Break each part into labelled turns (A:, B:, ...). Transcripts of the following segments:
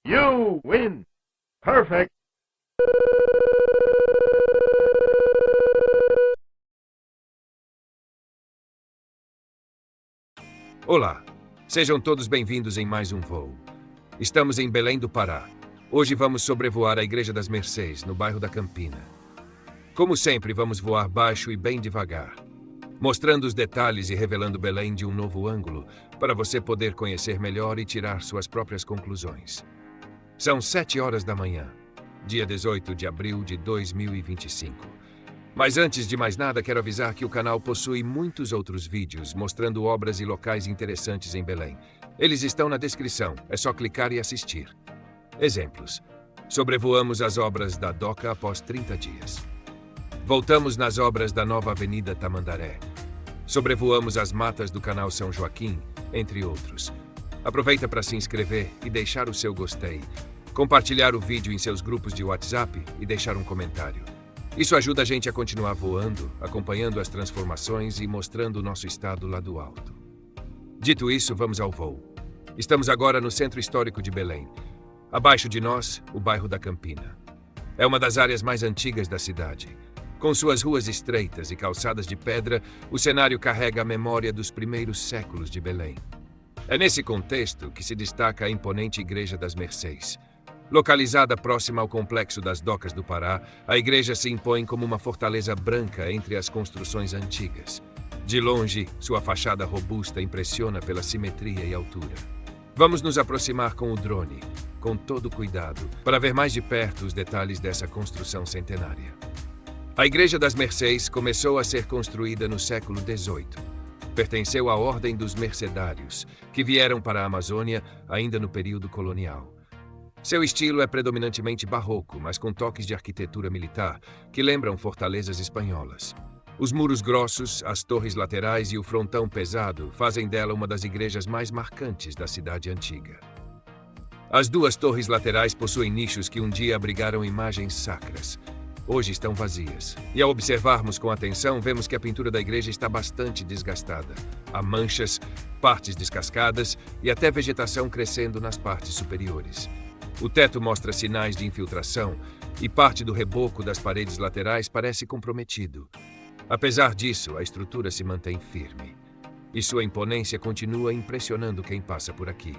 A: You win. Perfect.
B: Olá, sejam todos bem-vindos em mais um voo. Estamos em Belém do Pará. Hoje vamos sobrevoar a Igreja das Mercês, no bairro da Campina. Como sempre, vamos voar baixo e bem devagar, mostrando os detalhes e revelando Belém de um novo ângulo, para você poder conhecer melhor e tirar suas próprias conclusões. São 7 horas da manhã, dia 18 de abril de 2025. Mas antes de mais nada, quero avisar que o canal possui muitos outros vídeos mostrando obras e locais interessantes em Belém. Eles estão na descrição, é só clicar e assistir. Exemplos: sobrevoamos as obras da Doca após 30 dias. Voltamos nas obras da nova Avenida Tamandaré. Sobrevoamos as matas do canal São Joaquim, entre outros. Aproveita para se inscrever e deixar o seu gostei, compartilhar o vídeo em seus grupos de WhatsApp e deixar um comentário. Isso ajuda a gente a continuar voando, acompanhando as transformações e mostrando o nosso estado lá do alto. Dito isso, vamos ao voo. Estamos agora no centro histórico de Belém. Abaixo de nós, o bairro da Campina. É uma das áreas mais antigas da cidade. Com suas ruas estreitas e calçadas de pedra, o cenário carrega a memória dos primeiros séculos de Belém. É nesse contexto que se destaca a imponente Igreja das Mercês. Localizada próxima ao Complexo das Docas do Pará, a igreja se impõe como uma fortaleza branca entre as construções antigas. De longe, sua fachada robusta impressiona pela simetria e altura. Vamos nos aproximar com o drone, com todo cuidado, para ver mais de perto os detalhes dessa construção centenária. A Igreja das Mercês começou a ser construída no século XVIII. Pertenceu à Ordem dos Mercedários, que vieram para a Amazônia ainda no período colonial. Seu estilo é predominantemente barroco, mas com toques de arquitetura militar, que lembram fortalezas espanholas. Os muros grossos, as torres laterais e o frontão pesado fazem dela uma das igrejas mais marcantes da cidade antiga. As duas torres laterais possuem nichos que um dia abrigaram imagens sacras. Hoje estão vazias. E ao observarmos com atenção, vemos que a pintura da igreja está bastante desgastada. Há manchas, partes descascadas e até vegetação crescendo nas partes superiores. O teto mostra sinais de infiltração e parte do reboco das paredes laterais parece comprometido. Apesar disso, a estrutura se mantém firme. E sua imponência continua impressionando quem passa por aqui.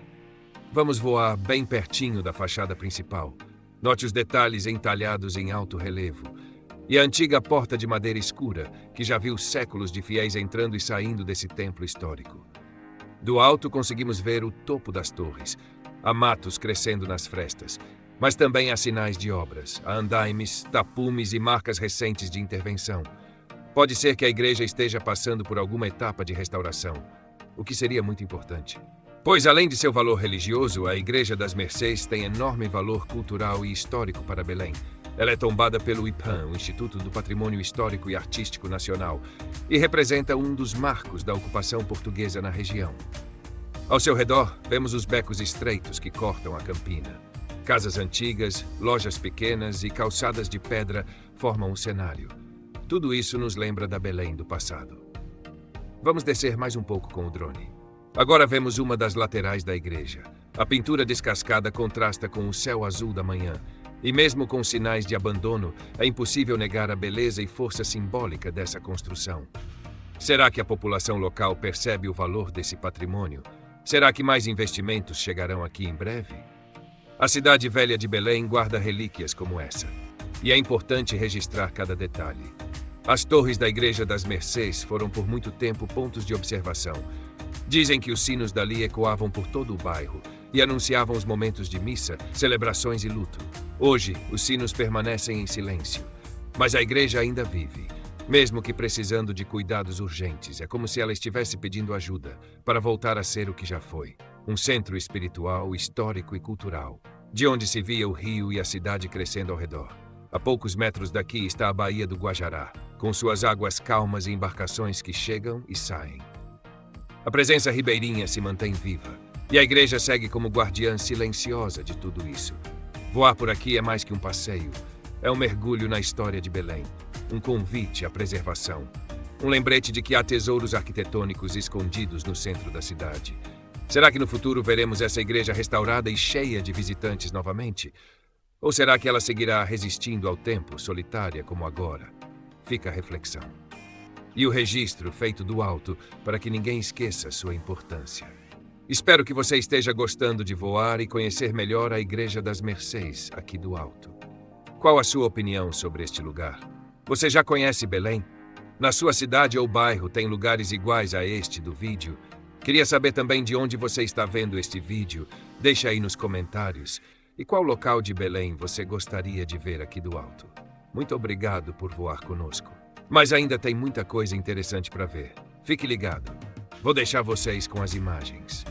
B: Vamos voar bem pertinho da fachada principal. Note os detalhes entalhados em alto relevo. E a antiga porta de madeira escura, que já viu séculos de fiéis entrando e saindo desse templo histórico. Do alto conseguimos ver o topo das torres. Há matos crescendo nas frestas, mas também há sinais de obras, há andaimes, tapumes e marcas recentes de intervenção. Pode ser que a igreja esteja passando por alguma etapa de restauração, o que seria muito importante. Pois, além de seu valor religioso, a Igreja das Mercês tem enorme valor cultural e histórico para Belém. Ela é tombada pelo IPAM, o Instituto do Patrimônio Histórico e Artístico Nacional, e representa um dos marcos da ocupação portuguesa na região. Ao seu redor, vemos os becos estreitos que cortam a Campina. Casas antigas, lojas pequenas e calçadas de pedra formam o cenário. Tudo isso nos lembra da Belém do passado. Vamos descer mais um pouco com o drone. Agora vemos uma das laterais da igreja. A pintura descascada contrasta com o céu azul da manhã. E mesmo com sinais de abandono, é impossível negar a beleza e força simbólica dessa construção. Será que a população local percebe o valor desse patrimônio? Será que mais investimentos chegarão aqui em breve? A cidade velha de Belém guarda relíquias como essa. E é importante registrar cada detalhe. As torres da Igreja das Mercês foram por muito tempo pontos de observação. Dizem que os sinos dali ecoavam por todo o bairro e anunciavam os momentos de missa, celebrações e luto. Hoje, os sinos permanecem em silêncio, mas a igreja ainda vive. Mesmo que precisando de cuidados urgentes, é como se ela estivesse pedindo ajuda para voltar a ser o que já foi. Um centro espiritual, histórico e cultural, de onde se via o rio e a cidade crescendo ao redor. A poucos metros daqui está a Baía do Guajará, com suas águas calmas e embarcações que chegam e saem. A presença ribeirinha se mantém viva, e a igreja segue como guardiã silenciosa de tudo isso. Voar por aqui é mais que um passeio, é um mergulho na história de Belém. Um convite à preservação. Um lembrete de que há tesouros arquitetônicos escondidos no centro da cidade. Será que no futuro veremos essa igreja restaurada e cheia de visitantes novamente? Ou será que ela seguirá resistindo ao tempo, solitária como agora? Fica a reflexão. E o registro feito do alto para que ninguém esqueça sua importância. Espero que você esteja gostando de voar e conhecer melhor a Igreja das Mercês aqui do alto. Qual a sua opinião sobre este lugar? Você já conhece Belém? Na sua cidade ou bairro tem lugares iguais a este do vídeo? Queria saber também de onde você está vendo este vídeo. Deixa aí nos comentários. E qual local de Belém você gostaria de ver aqui do alto? Muito obrigado por voar conosco. Mas ainda tem muita coisa interessante para ver. Fique ligado. Vou deixar vocês com as imagens.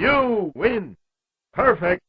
A: You win. Perfect.